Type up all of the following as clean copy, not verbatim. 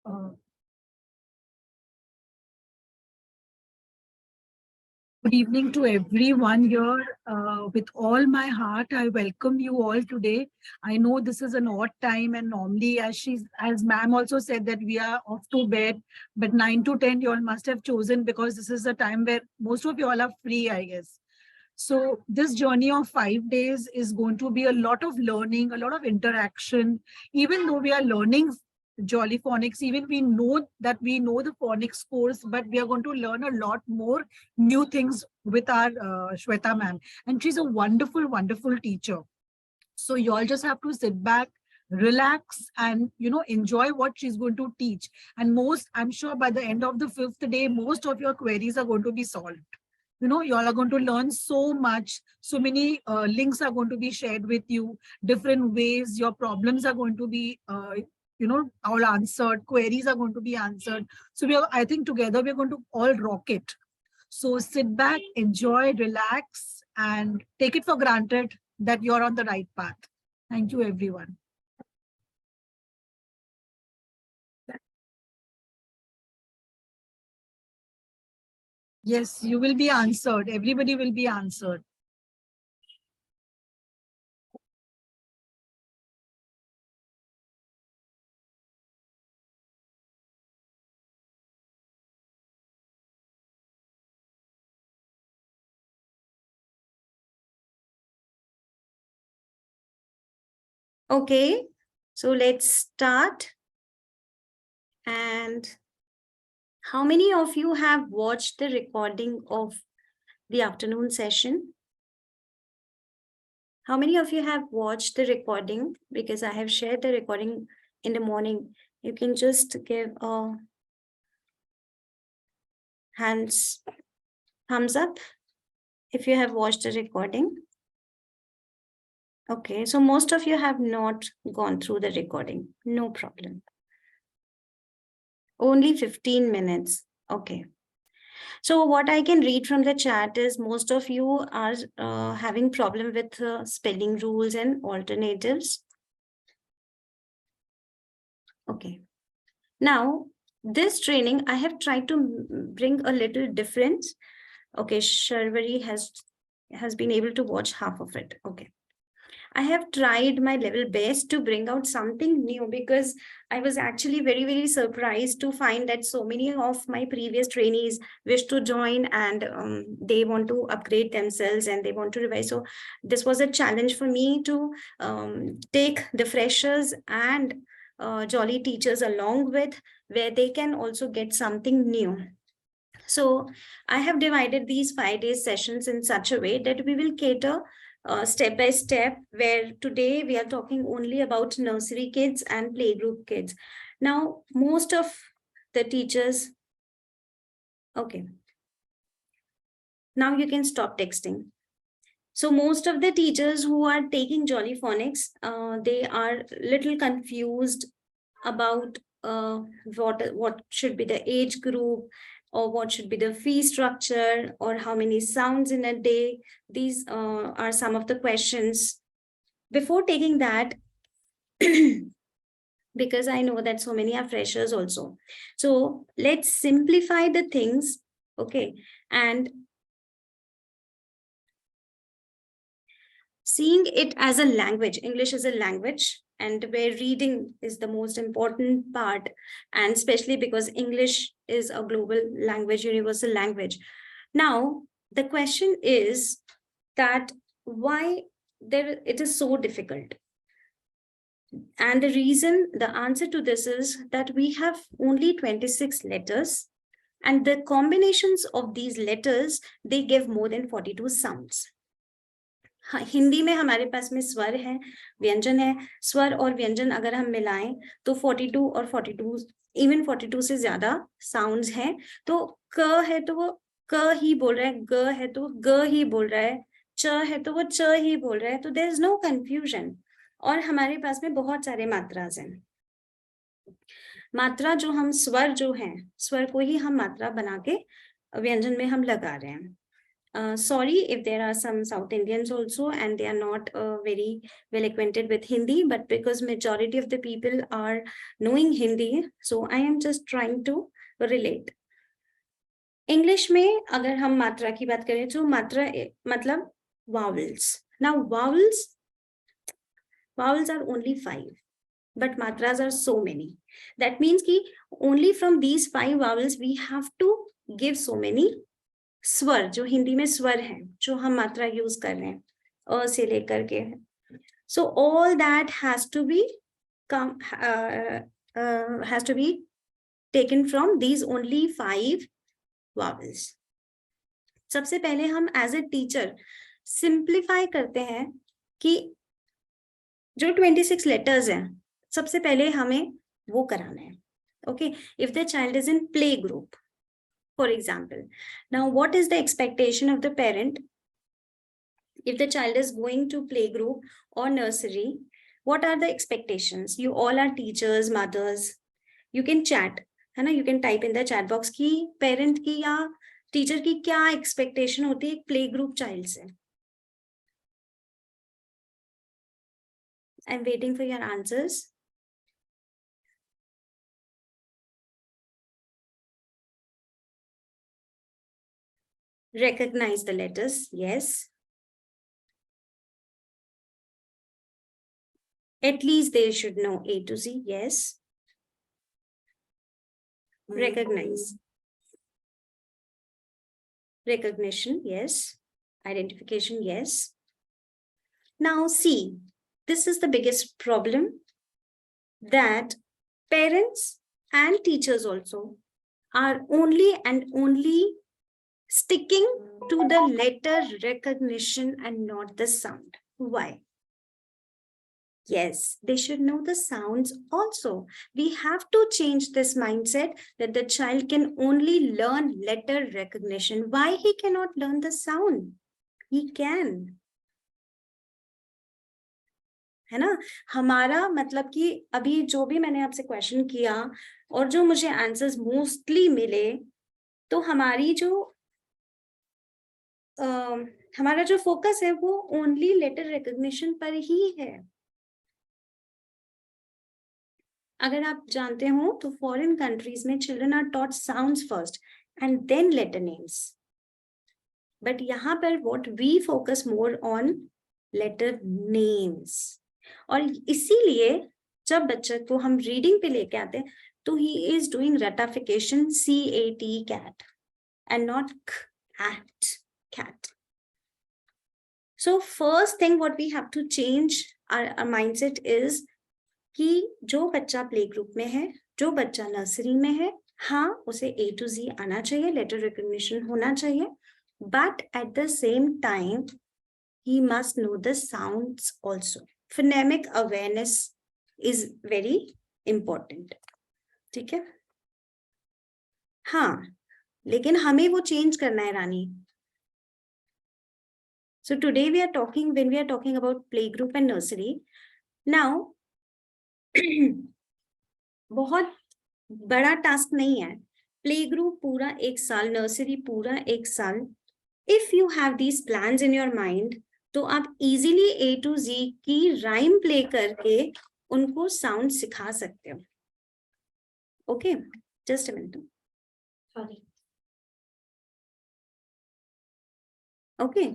Uh, Good evening to everyone here. With all my heart, I welcome you all today. I know this is an odd time, and normally, as ma'am also said, that we are off to bed, but 9 to 10 you all must have chosen because this is a time where most of you all are free, I guess. So this journey of 5 days is going to be a lot of learning, a lot of interaction. Even though we are learning Jolly Phonics, even we know that we know the phonics course, but we are going to learn a lot more new things with our Shweta ma'am. And she's a wonderful, wonderful teacher. So you all just have to sit back, relax, and enjoy what she's going to teach. And I'm sure by the end of the 5th day, most of your queries are going to be solved. You all are going to learn so much. So many links are going to be shared with you, different ways your problems are going to be all answered, queries are going to be answered. So I think together we're going to all rock it. So sit back, enjoy, relax, and take it for granted that you're on the right path. Thank you, everyone. Yes, you will be answered. Everybody will be answered. Okay, so let's start. And how many of you have watched the recording of the afternoon session? How many of you have watched the recording? Because I have shared the recording in the morning. You can just give a thumbs up if you have watched the recording. Okay, so most of you have not gone through the recording. No problem. Only 15 minutes. Okay. So what I can read from the chat is most of you are having problem with spelling rules and alternatives. Okay. Now, this training, I have tried to bring a little difference. Okay, Sharvari has been able to watch half of it. Okay. I have tried my level best to bring out something new because I was actually very, very surprised to find that so many of my previous trainees wish to join and they want to upgrade themselves and they want to revise. So this was a challenge for me to take the freshers and jolly teachers along with, where they can also get something new. So I have divided these 5 day sessions in such a way that we will cater step by step, where today we are talking only about nursery kids and playgroup kids. Now, most of the teachers, okay. Now you can stop texting. So most of the teachers who are taking Jolly Phonics, they are little confused about what should be the age group, or what should be the fee structure, or how many sounds in a day. These are some of the questions. Before taking that, because I know that so many are freshers also. So let's simplify the things, okay? And seeing it as a language, English is a language, and where reading is the most important part, and especially because English is a global language, universal language. Now, the question is that why it is so difficult. And the answer to this is that we have only 26 letters, and the combinations of these letters, they give more than 42 sounds. हाँ, हिंदी में हमारे पास में स्वर है, व्यंजन है, स्वर और व्यंजन अगर हम मिलाएं तो 42 और 42 इवन 42 से ज्यादा साउंड्स हैं. तो क है तो वो क ही बोल रहा है, ग है तो ग ही बोल रहा है, च है तो वो च ही बोल रहा है. तो देयर इज नो कंफ्यूजन. और हमारे पास में बहुत सारे मात्राज हैं. मात्रा जो हम स्वर जो हैं, स्वर को ही हम मात्रा बना के व्यंजन में हम लगा रहे हैं. Sorry if there are some South Indians also and they are not very well acquainted with Hindi, but because majority of the people are knowing Hindi, so I am just trying to relate. English में अगर हम मात्रा की बात करें तो मात्रा मतलब vowels. Now vowels are only 5, but matras are so many. That means कि only from these 5 vowels we have to give so many स्वर, जो हिंदी में स्वर है, जो हम मात्रा यूज कर रहे हैं अ से लेकर के. So all that has to be taken from these only 5 vowels. सबसे पहले हम एज ए टीचर सिंप्लीफाई करते हैं कि जो 26 लेटर्स हैं सबसे पहले हमें वो कराना है. Okay, if the child is in play group, for example, now what is the expectation of the parent if the child is going to playgroup or nursery? What are the expectations? You all are teachers, mothers, you can chat, है ना, you can type in the chat box कि parent की या teacher की क्या expectation होती है एक playgroup child से. I'm waiting for your answers. Recognize the letters, yes. At least they should know A to Z, yes. Recognize. Recognition, yes. Identification, yes. Now see, this is the biggest problem, that parents and teachers also are only and only sticking to the letter recognition and not the sound. Why? Yes, they should know the sounds also. We have to change this mindset that the child can only learn letter recognition. Why he cannot learn the sound? He can. है ना. हमारा मतलब कि अभी जो भी मैंने आपसे क्वेश्चन किया और जो मुझे आंसर्स मोस्टली मिले, तो हमारी जो हमारा जो फोकस है वो ओनली लेटर रिकॉग्निशन पर ही है. अगर आप जानते हो तो फॉरेन कंट्रीज में children are taught sounds first and then letter names, but यहाँ पर what we focus more on letter names. और इसीलिए जब बच्चे को हम रीडिंग पे लेके आते हैं तो he is doing ratification, CAT, cat, and not cat. So first thing what we have to change our mindset is कि जो बच्चा प्ले ग्रुप में है, जो बच्चा नर्सरी में है, हाँ उसे A to Z आना चाहिए, लेटर रिकॉग्निशन होना चाहिए, but at the same time he must know the sounds also. Phonemic awareness is very important. ठीक है. हाँ, लेकिन हमें वो चेंज करना है रानी. So today we are talking, when we are talking about playgroup and nursery, now बहुत बड़ा टास्क नहीं है. प्ले ग्रुप पूरा 1 साल, नर्सरी पूरा 1 साल. If you have these plans in your mind तो आप इजीली A to Z की राइम प्ले करके उनको साउंड सिखा सकते हो. Okay, just a minute. Sorry. Okay,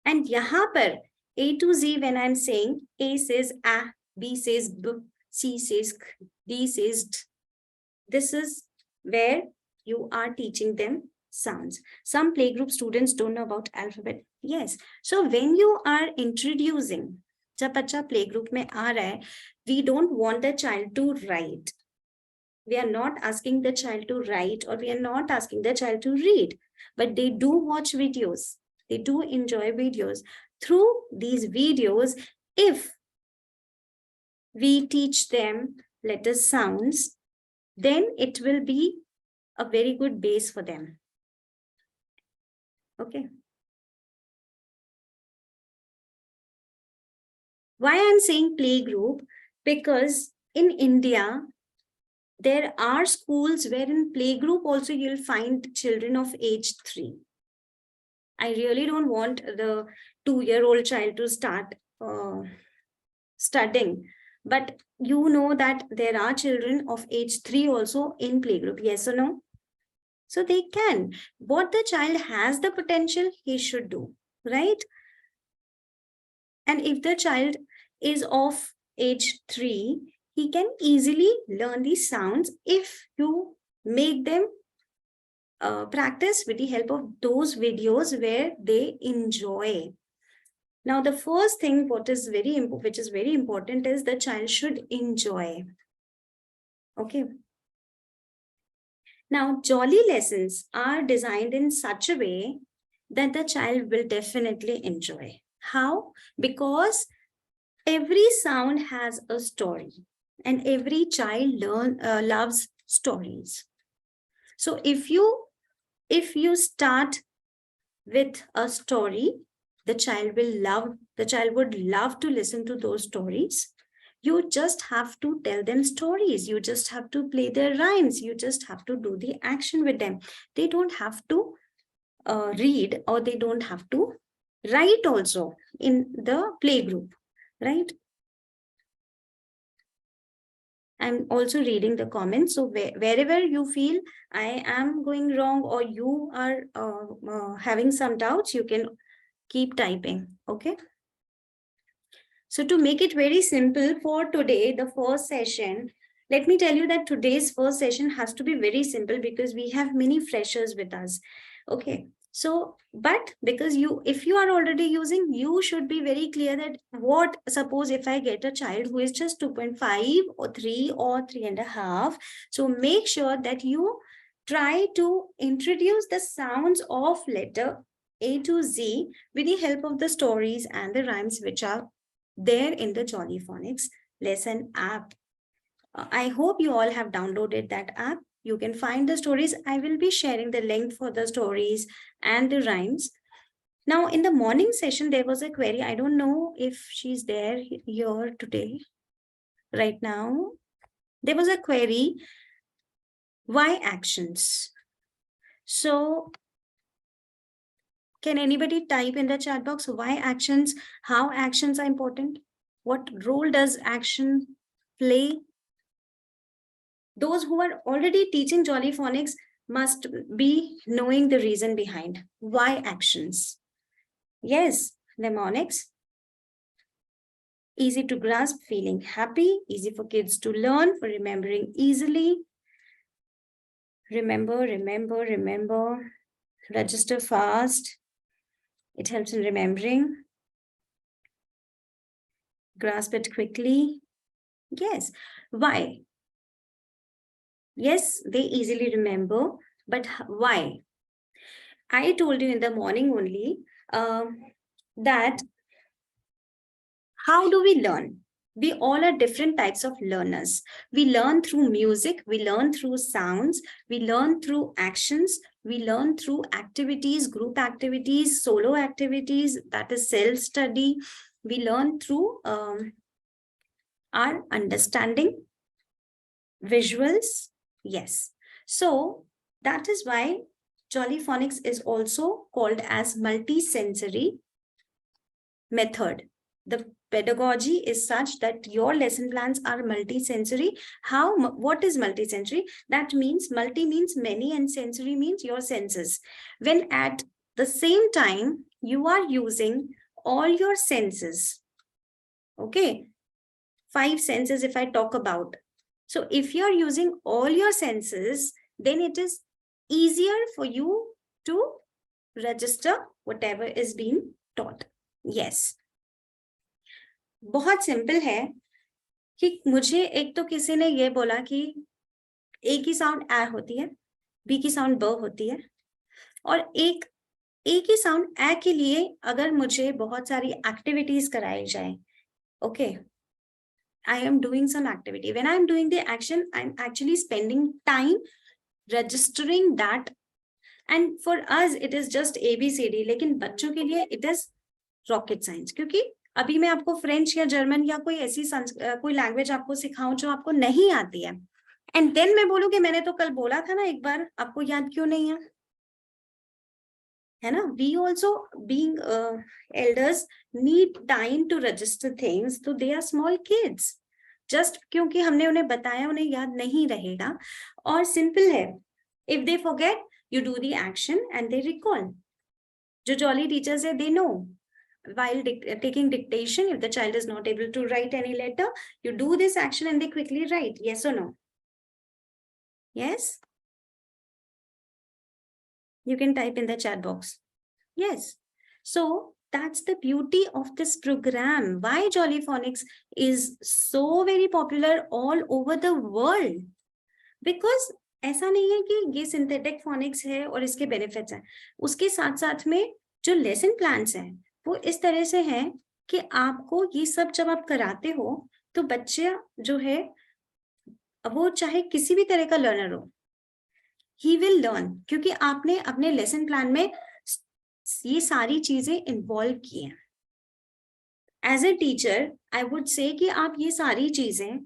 and यहाँ पर A to Z, when I'm saying A says A, B says B, C says K, D says D. This is where you are teaching them sounds. Some playgroup students don't know about alphabet. Yes. So when you are introducing, जब बच्चा playgroup में आ रहा है, we don't want the child to write. We are not asking the child to write, or we are not asking the child to read, but they do watch videos. They do enjoy videos. Through these videos, if we teach them letter sounds, then it will be a very good base for them. Okay. Why I'm saying play group? Because in India, there are schools where in playgroup also you'll find children of age 3. I really don't want the 2-year-old child to start studying, but you know that there are children of age 3 also in playgroup, yes or no? So they can. What the child has the potential, he should do, right? And if the child is of age 3, he can easily learn these sounds if you make them practice with the help of those videos where they enjoy. Now, the first thing which is very important is the child should enjoy. Okay. Now, jolly lessons are designed in such a way that the child will definitely enjoy. How? Because every sound has a story, and every child loves stories. So if you start with a story, the child would love to listen to those stories. You just have to tell them stories. You just have to play their rhymes. You just have to do the action with them. They don't have to read, or they don't have to write also in the play group, right? I'm also reading the comments. So wherever you feel I am going wrong, or you are having some doubts, you can keep typing. Okay. So to make it very simple for today, the first session, let me tell you that today's first session has to be very simple because we have many freshers with us. Okay. So, but because if you are already using, you should be very clear that suppose if I get a child who is just 2.5 or 3 or 3.5. So make sure that you try to introduce the sounds of letter A to Z with the help of the stories and the rhymes which are there in the Jolly Phonics lesson app. I hope you all have downloaded that app. You can find the stories. I will be sharing the link for the stories and the rhymes. Now, in the morning session, there was a query. I don't know if she's there here today, right now. There was a query, why actions? So, can anybody type in the chat box why actions, how actions are important? What role does action play? Those who are already teaching Jolly Phonics must be knowing the reason behind why actions. Yes, mnemonics. Easy to grasp, feeling happy, easy for kids to learn, for remembering easily. Remember, register fast. It helps in remembering. Grasp it quickly. Yes. Why? Yes, they easily remember, but why? I told you in the morning only that how do we learn? We all are different types of learners. We learn through music, we learn through sounds, we learn through actions, we learn through activities, group activities, solo activities, that is self-study. We learn through our understanding, visuals. Yes. So that is why Jolly Phonics is also called as multi-sensory method. The pedagogy is such that your lesson plans are multi-sensory. What is multi-sensory? That means multi means many and sensory means your senses. When at the same time, you are using all your senses. Okay. 5 senses if I talk about. So if you're using all your senses, then it is easier for you to register whatever is being taught. Yes. बहुत simple है कि मुझे एक तो किसी ने ये बोला कि ए की साउंड ए होती है, बी की साउंड ब होती है, और एक ए की साउंड ए के लिए अगर मुझे बहुत सारी एक्टिविटीज कराई जाए, okay, I am doing some activity. When I am doing the action, I'm actually spending time registering that. And for us, it is just ABCD. लेकिन बच्चों के लिए it is rocket science. क्योंकि अभी मैं आपको फ्रेंच या जर्मन या कोई ऐसी कोई लैंग्वेज आपको सिखाऊं जो आपको नहीं आती है, एंड देन मैं बोलूं कि मैंने तो कल बोला था ना एक बार, आपको याद क्यों नहीं है ना? We also being elders need time to register things, तो they are small kids, just क्योंकि हमने उन्हें बताया उन्हें याद नहीं रहेगा. और सिंपल है, if they forget you do the action and they recall. जो जॉली टीचर्स है they know, while taking dictation, if the child is not able to write any letter, you do this action and they quickly write. Yes or no? Yes? You can type in the chat box. Yes. So that's the beauty of this program. Why Jolly Phonics is so very popular all over the world. Because ऐसा नहीं है कि ये synthetic phoenix है और इसके benefits हैं, उसके साथ साथ में जो लेसन प्लान्स हैं वो इस तरह से हैं कि आपको ये सब जब आप कराते हो तो बच्चा जो है वो चाहे किसी भी तरह का लर्नर हो, ही विल लर्न, क्योंकि आपने अपने लेसन प्लान में ये सारी चीजें इन्वॉल्व की हैं. As a teacher I would say कि आप ये सारी चीजें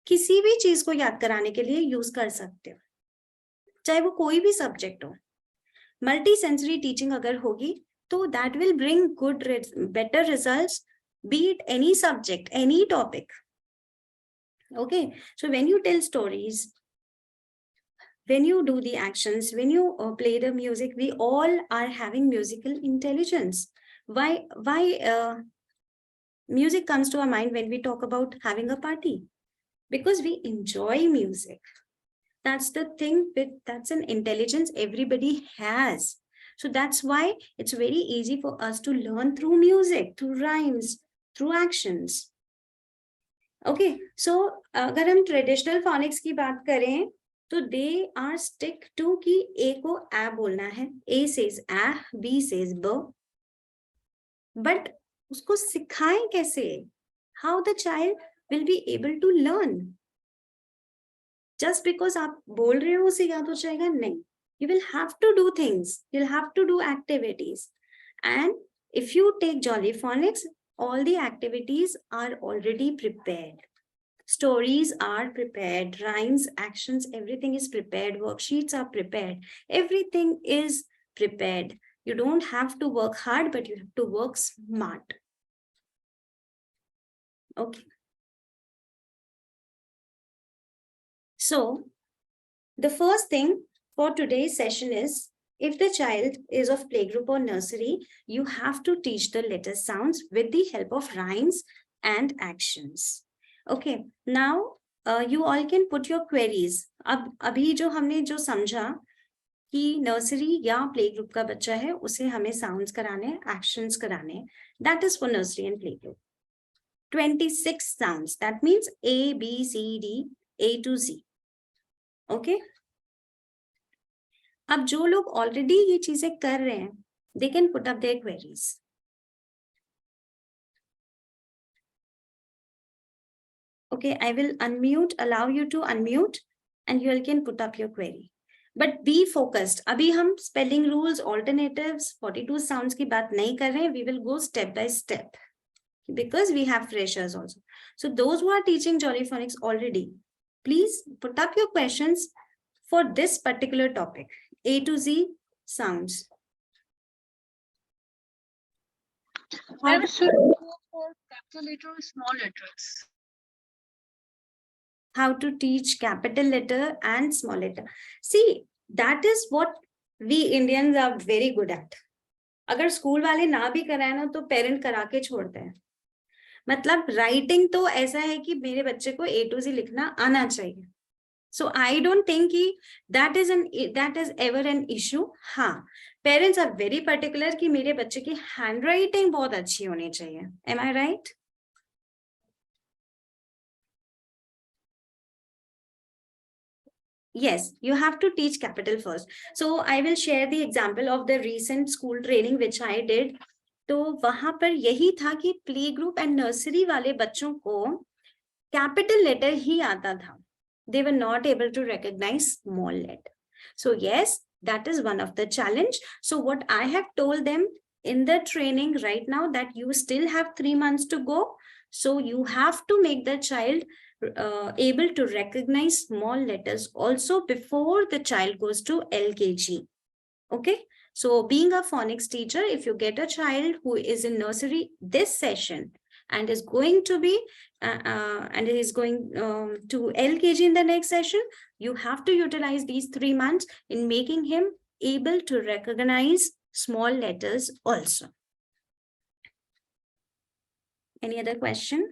किसी भी चीज को याद कराने के लिए यूज कर सकते हो, चाहे वो कोई भी सब्जेक्ट हो. मल्टी सेंसरी टीचिंग अगर होगी तो that will bring good better results, be it any subject, any topic. Okay, so when you tell stories, when you do the actions, when you play the music, we all are having musical intelligence. Why music comes to our mind when we talk about having a party? Because we enjoy music. That's the thing, that's an intelligence everybody has. So that's why it's very easy for us to learn through music, through rhymes, through actions. Okay, so अगर हम traditional phoenix की बात करें तो they are stick to कि ए को A बोलना है, A says A, B says ब, बट उसको सिखाएं कैसे? How the child will be able to learn? Just because आप बोल रहे हो उसे याद हो जाएगा? नहीं. You will have to do things, you'll have to do activities, and if you take Jolly Phonics, all the activities are already prepared. Stories are prepared, rhymes, actions, everything is prepared, worksheets are prepared, everything is prepared. You don't have to work hard, but you have to work smart. Okay. So the first thing for today's session is, if the child is of playgroup or nursery, you have to teach the letter sounds with the help of rhymes and actions. Okay, now you all can put your queries. अब अभी जो हमने जो समझा कि nursery या play group का बच्चा है उसे हमें साउंड्स कराने, एक्शंस कराने, that is for nursery and play group. 26 sounds, that means A, B, C, D, A to Z. Okay. अब जो लोग ऑलरेडी ये चीजें कर रहे हैं, they can put up their queries. Okay, I will unmute, allow you to unmute, and you all can put up your query. But be focused. अभी हम spelling rules, alternatives, 42 sounds की बात नहीं कर रहे हैं. We will go step by step because we have freshers also. So those who are teaching Jolly Phonics already, please put up your questions for this particular topic. A to Z sounds. Where should we go for capital letter or small letters? How to teach capital letter and small letter. See, that is what we Indians are very good at. अगर school वाले ना भी कराए ना तो parent करा के छोड़ते हैं. मतलब राइटिंग तो ऐसा है कि मेरे बच्चे को A to Z लिखना आना चाहिए. So I don't think that is ever an issue. हाँ, parents are very particular कि मेरे बच्चे की handwriting बहुत अच्छी होनी चाहिए. Am I right? Yes, you have to teach capital first. So I will share the example of the recent school training which I did. तो वहां पर यही था कि प्ले ग्रुप एंड नर्सरी वाले बच्चों को कैपिटल लेटर ही आता था. They were not able to recognize small letter. So yes, that is one of the challenge. So what I have told them in the training right now, that you still have 3 months to go. So you have to make the child able to recognize small letters also before the child goes to LKG. Okay, so being a phonics teacher, if you get a child who is in nursery this session and is going to be and is going to LKG in the next session, you have to utilize these 3 months in making him able to recognize small letters also. Any other question?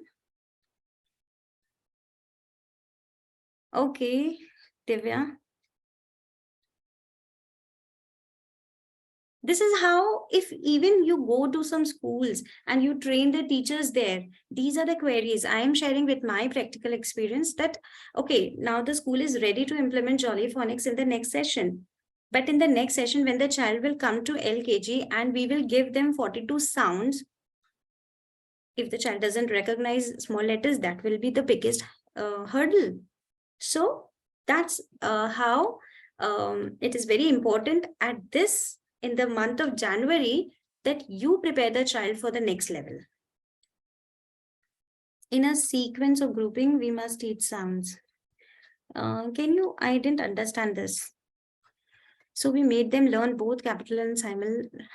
Okay, Divya. This is how, if even you go to some schools and you train the teachers there, these are the queries I am sharing with my practical experience that, okay, now the school is ready to implement Jolly Phonics in the next session. But in the next session, when the child will come to LKG and we will give them 42 sounds, if the child doesn't recognize small letters, that will be the biggest hurdle. So that's how it is very important at this, in the month of January, that you prepare the child for the next level. In a sequence of grouping, we must teach sounds. I didn't understand this. So we made them learn both capital and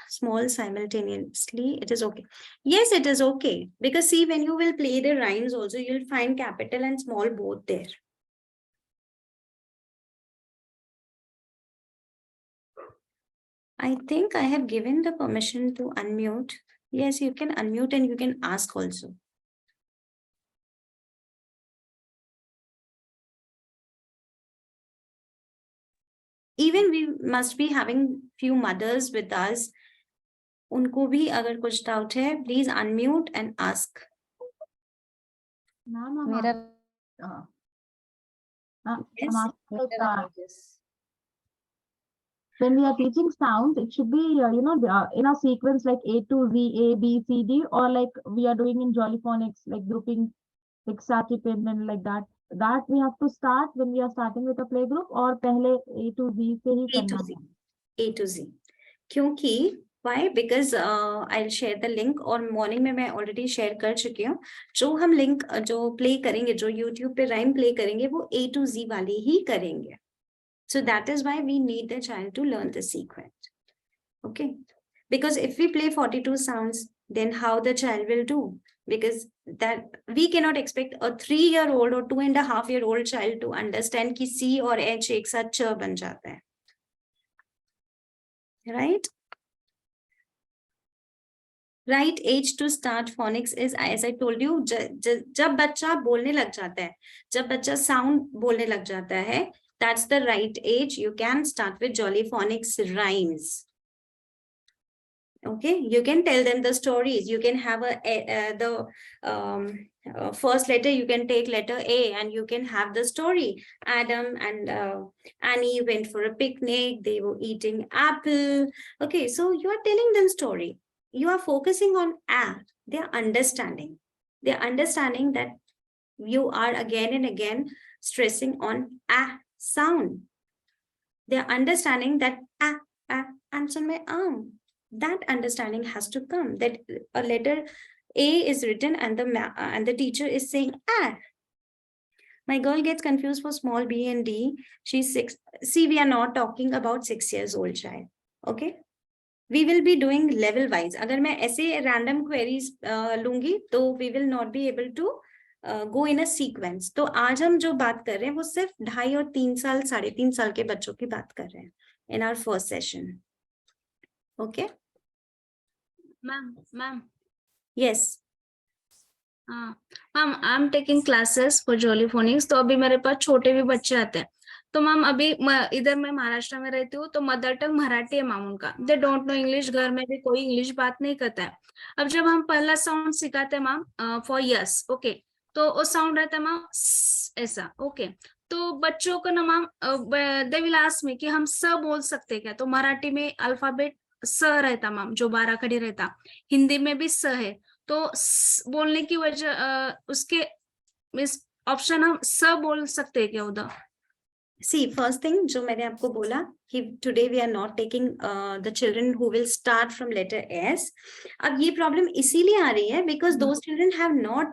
small simultaneously. It is okay. Yes, it is okay. Because see, when you will play the rhymes also, you'll find capital and small both there. I think I have given the permission to unmute. Yes, you can unmute and you can ask also. Even we must be having few mothers with us. उनको भी अगर कुछ doubt है, please unmute and ask. मेरा Yes. When we are teaching sounds, it should be in a sequence like A to Z, A, B, C, D, or like we are doing in Jolly Phonics, like grouping, like Satipin and like that. That we have to start when we are starting with a playgroup, or pehle A to Z से ही A to करना Z. है. A to Z. क्योंकि why? Because I'll share the link, और morning में मैं already share कर चुकी हूँ. जो हम link जो play करेंगे, जो YouTube पे rhyme play करेंगे, वो A to Z वाली ही करेंगे. So that is why we need the child to learn the sequence. Okay. Because if we play 42 sounds, then how the child will do? Because that we cannot expect a 3-year-old or 2.5-year-old child to understand कि C और H एक साथ च बन जाता है. Right? Right age to start phonics is, as I told you, जब बच्चा बोलने लग जाता है, जब बच्चा sound बोलने लग जाता है, that's the right age. You can start with Jolly Phonics rhymes. Okay, you can tell them the stories. You can have first letter, you can take letter A and you can have the story. Adam and Annie went for a picnic. They were eating apple. Okay, so you are telling them story. You are focusing on A. They are understanding. They are understanding that you are again and again stressing on A sound. They are understanding that A ants on my arm. That understanding has to come, that a letter A is written and the teacher is saying ah. My girl gets confused for small b and d. She's 6. See, we are not talking about 6 years old child. Okay. We will be doing level wise. अगर मैं ऐसे random queries लूंगी तो we will not be able to go in a sequence. तो आज हम जो बात कर रहे हैं वो सिर्फ 2.5 और 3 साल 3.5 साल के बच्चों की बात कर रहे हैं in our first session. Okay. Ma'am. Yes. हाँ ma'am, I am taking classes for jolly phoenix. तो अभी मेरे पास छोटे भी बच्चे आते हैं. तो मैम अभी इधर मैं महाराष्ट्र में रहती हूँ, तो मदर टंग मराठी है मैम उनका. They don't know English. घर में भी कोई इंग्लिश बात नहीं करता है. अब जब हम पहला साउंड सिखाते हैं मैम फॉर यस, ओके, तो वो साउंड रहता है मैम ऐसा. ओके, तो बच्चों को ना ma'am they will ask me कि हम स बोल सकते क्या. तो मराठी में अल्फाबेट स रहता मैम, जो 12 खड़ी रहता. हिंदी में भी स है. तो बोलने की वजह उसके ऑप्शन हम सब बोल सकते हैं क्या उधर. See, first thing जो मैंने आपको बोला कि today we are not taking the children who will start from letter S. अब ये प्रॉब्लम इसीलिए आ रही है because those children have not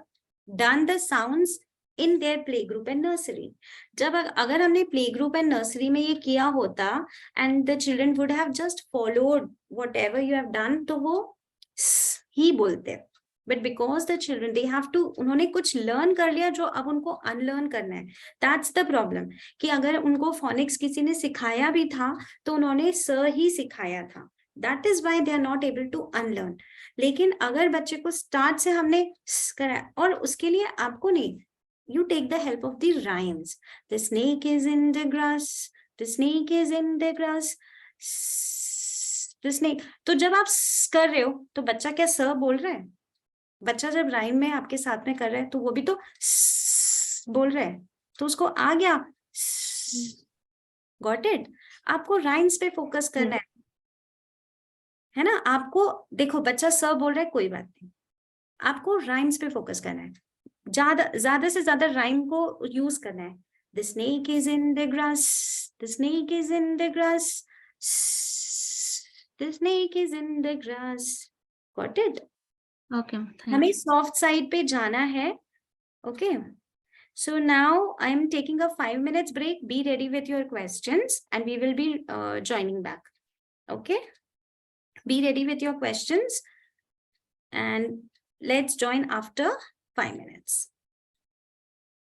done the sounds in their play group and nursery. जब अगर हमने play group and nursery में ये किया होता and the children would have just followed whatever you have done, तो वो ही बोलते. But because the children, they have to, उन्होंने कुछ learn कर लिया जो अब उनको unlearn करना है. That's the problem. कि अगर उनको phonics किसी ने सिखाया भी था तो उन्होंने स ही सिखाया था. That is why they are not able to unlearn. लेकिन अगर बच्चे को start से हमने करा, और उसके लिए आपको नहीं, you take the help of the rhymes. The snake is in the grass. The snake is in the grass. The snake. तो जब आप कर रहे हो तो बच्चा क्या स बोल रहा है? बच्चा जब राइम में आपके साथ में कर रहा है तो वो भी तो बोल रहा है, तो उसको आ गया. Got it. आपको राइम्स पे फोकस करना है ना. आपको देखो बच्चा स बोल रहा है, कोई बात नहीं, आपको राइम्स पे फोकस करना है. ज्यादा से ज्यादा राइम को यूज करना है. The snake is in the grass. The snake is in the grass. The snake is in the grass. Got it? Okay, हमें सॉफ्ट साइड पे जाना है. Okay, so now I am taking a 5 minutes break. Be ready with your questions and we will be joining back. Okay, be ready with your questions and let's join after 5 minutes.